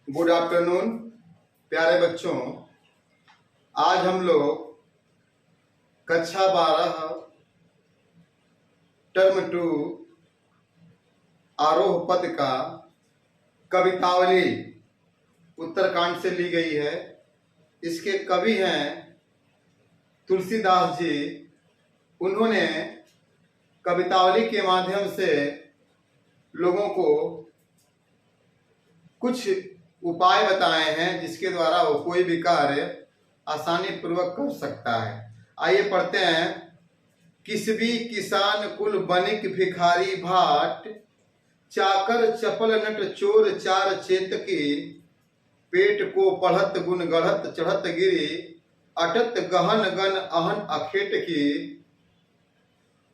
Good afternoon प्यारे बच्चों। आज हम लोग कक्षा 12 टर्म 2 आरोह पद का कवितावली उत्तरकांड से ली गई है। इसके कवि हैं तुलसीदास जी। उन्होंने कवितावली के माध्यम से लोगों को कुछ उपाय बताए हैं जिसके द्वारा वो कोई भी कार्य आसानी पूर्वक कर सकता है। आइए पढ़ते हैं। किसबी किसान कुल बनिक भिखारी भाट, चाकर चपल नट चोर चार चेतकी, पेट को पढ़त गुण गढ़त चढ़त गिरी, अटत गहन गन अहन अखेट की,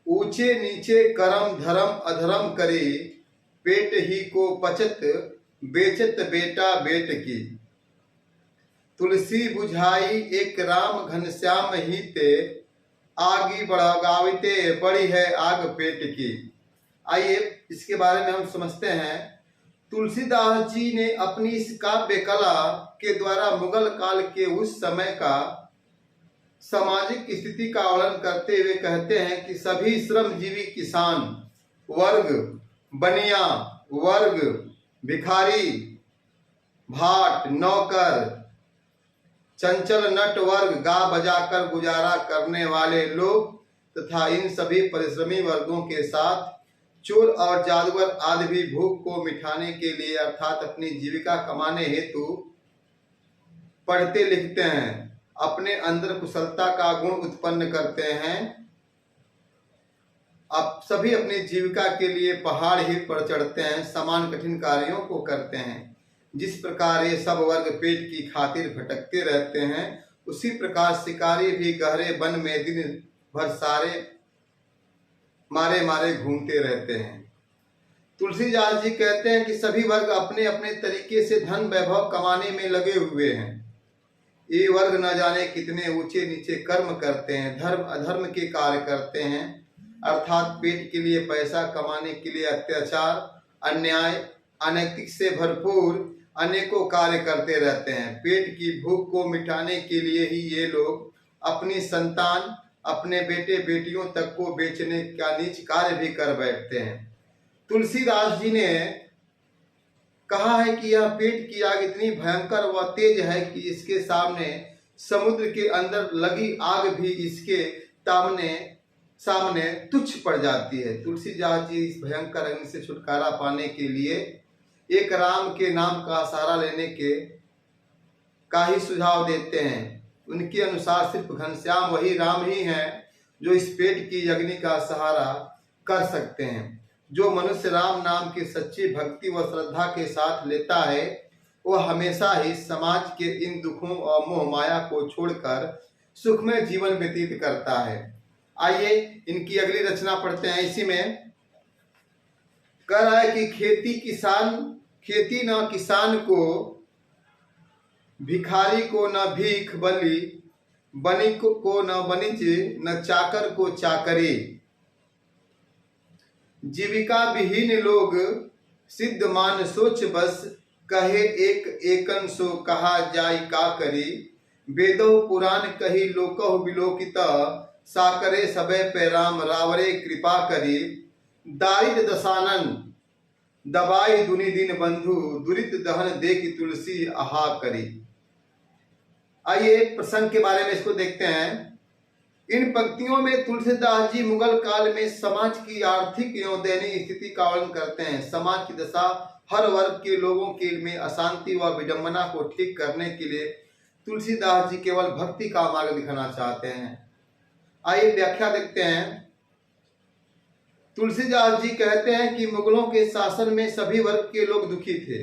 ऊंचे नीचे करम धर्म अधर्म करी, पेट ही को पचत बेचत बेटा बेट की, तुलसी बुझाई एक राम घनश्याम हिते, आगी बढ़ाविते बड़ी है आग पेट की। आइए इसके बारे में हम समझते हैं। तुलसीदास जी ने अपनी इस काव्य कला के द्वारा मुगल काल के उस समय का सामाजिक स्थिति का वर्णन करते हुए कहते हैं कि सभी श्रमजीवी किसान वर्ग, बनिया वर्ग, भिखारी, भाट, नौकर, चंचल नट वर्ग, गा बजाकर गुजारा करने वाले लोग तथा इन सभी परिश्रमी वर्गों के साथ चोर और जादूगर आदि भी भूख को मिटाने के लिए अर्थात अपनी जीविका कमाने हेतु पढ़ते लिखते हैं, अपने अंदर कुशलता का गुण उत्पन्न करते हैं। अब सभी अपनी जीविका के लिए पहाड़ ही पर चढ़ते हैं, समान कठिन कार्यों को करते हैं। जिस प्रकार ये सब वर्ग पेट की खातिर भटकते रहते हैं, उसी प्रकार शिकारी भी गहरे वन में दिन भर सारे मारे मारे घूमते रहते हैं। तुलसीदास जी कहते हैं कि सभी वर्ग अपने अपने तरीके से धन वैभव कमाने में लगे हुए हैं। ये वर्ग न जाने कितने ऊंचे नीचे कर्म करते हैं, धर्म अधर्म के कार्य करते हैं, अर्थात पेट के लिए पैसा कमाने के लिए अत्याचार, अन्याय, अनैतिक से भरपूर अनेकों कार्य करते रहते हैं। पेट की भूख को मिटाने के लिए ही ये लोग अपनी संतान, अपने बेटे बेटियों तक को बेचने का नीच कार्य भी कर बैठते हैं। तुलसीदास जी ने कहा है कि यह पेट की आग इतनी भयंकर व तेज है कि इसके सामने समुद्र के अंदर लगी आग भी इसके सामने तुच्छ पड़ जाती है। तुलसीदास जी इस भयंकर अग्नि से छुटकारा पाने के लिए एक राम के नाम का सहारा लेने का ही सुझाव देते हैं। उनके अनुसार सिर्फ घनश्याम वही राम ही हैं जो इस पेट की अग्नि का सहारा कर सकते हैं। जो मनुष्य राम नाम की सच्ची भक्ति व श्रद्धा के साथ लेता है वह हमेशा ही समाज के इन दुखों और मोह माया को छोड़कर सुखमय जीवन व्यतीत करता है। आइए इनकी अगली रचना पढ़ते हैं। इसी में कह रहा है कि खेती न किसान को, भिखारी को न भीख बली, बनिक को न बनिज, न चाकर को चाकरी, जीविका विहीन लोग सिद्ध मान सोच बस, कहे एक एकन सो कहा जाय का करी, वेदो पुराण कही लोकह विलोकिता, साकरे सबे पे राम रावरे कृपा करी, दारिद दसानन दबाई दुनि दिन बंधु, दुरित दहन देखी तुलसी आहा करी। आइए प्रसंग के बारे में इसको देखते हैं। इन पंक्तियों में तुलसीदास जी मुगल काल में समाज की आर्थिक एवं दैनिक स्थिति का वर्णन करते हैं। समाज की दशा हर वर्ग के लोगों के में अशांति व विडंबना को ठीक करने के लिए तुलसीदास जी केवल भक्ति का मार्ग दिखाना चाहते हैं। आइए व्याख्या देखते हैं। तुलसीदास जी कहते हैं कि मुगलों के शासन में सभी वर्ग के लोग दुखी थे,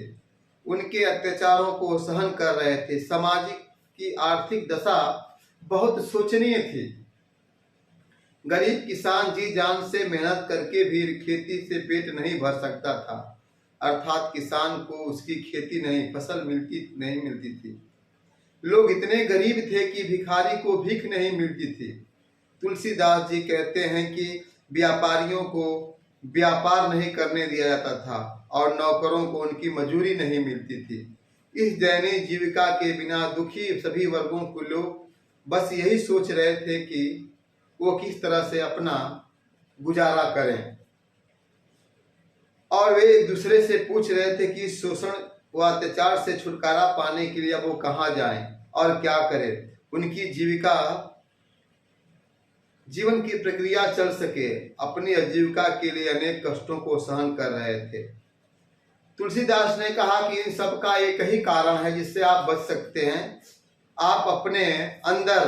उनके अत्याचारों को सहन कर रहे थे। समाज की आर्थिक दशा बहुत शोचनीय थी। गरीब किसान जी जान से मेहनत करके भी खेती से पेट नहीं भर सकता था, अर्थात किसान को उसकी खेती नहीं, फसल नहीं मिलती थी। लोग इतने गरीब थे कि भिखारी को भीख नहीं मिलती थी। तुलसीदास जी कहते हैं कि व्यापारियों को व्यापार नहीं करने दिया जाता था और नौकरों को उनकी मजूरी नहीं मिलती थी। इस दयनीय जीविका के बिना दुखी सभी वर्गों को लोग बस यही सोच रहे थे कि वो किस तरह से अपना गुजारा करें, और वे एक दूसरे से पूछ रहे थे कि शोषण व अत्याचार से छुटकारा पाने के लिए अब वो कहाँ जाएं और क्या करें। उनकी जीवन की प्रक्रिया चल सके, अपनी आजीविका के लिए अनेक कष्टों को सहन कर रहे थे। तुलसीदास ने कहा कि इन सब का एक ही कारण है जिससे आप बच सकते हैं। आप अपने अंदर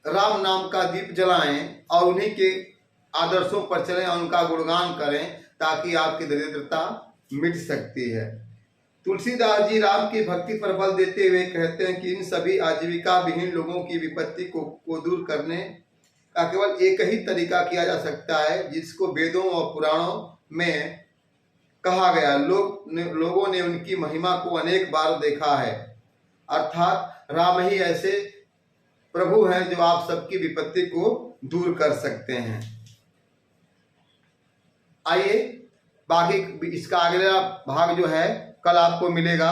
राम नाम का दीप जलाएं और उन्हीं के आदर्शों पर चलें और उनका गुणगान करें, ताकि आपकी दरिद्रता मिट सकती है। तुलसीदास जी राम की भक्ति पर बल देते हुए कहते हैं कि इन सभी आजीविका विहीन लोगों की विपत्ति को दूर करने का केवल एक ही तरीका किया जा सकता है, जिसको वेदों और पुराणों में कहा गया। लोगों ने उनकी महिमा को अनेक बार देखा है, अर्थात राम ही ऐसे प्रभु हैं जो आप सबकी विपत्ति को दूर कर सकते हैं। आइए बाकी इसका अगला भाग जो है कल आपको मिलेगा।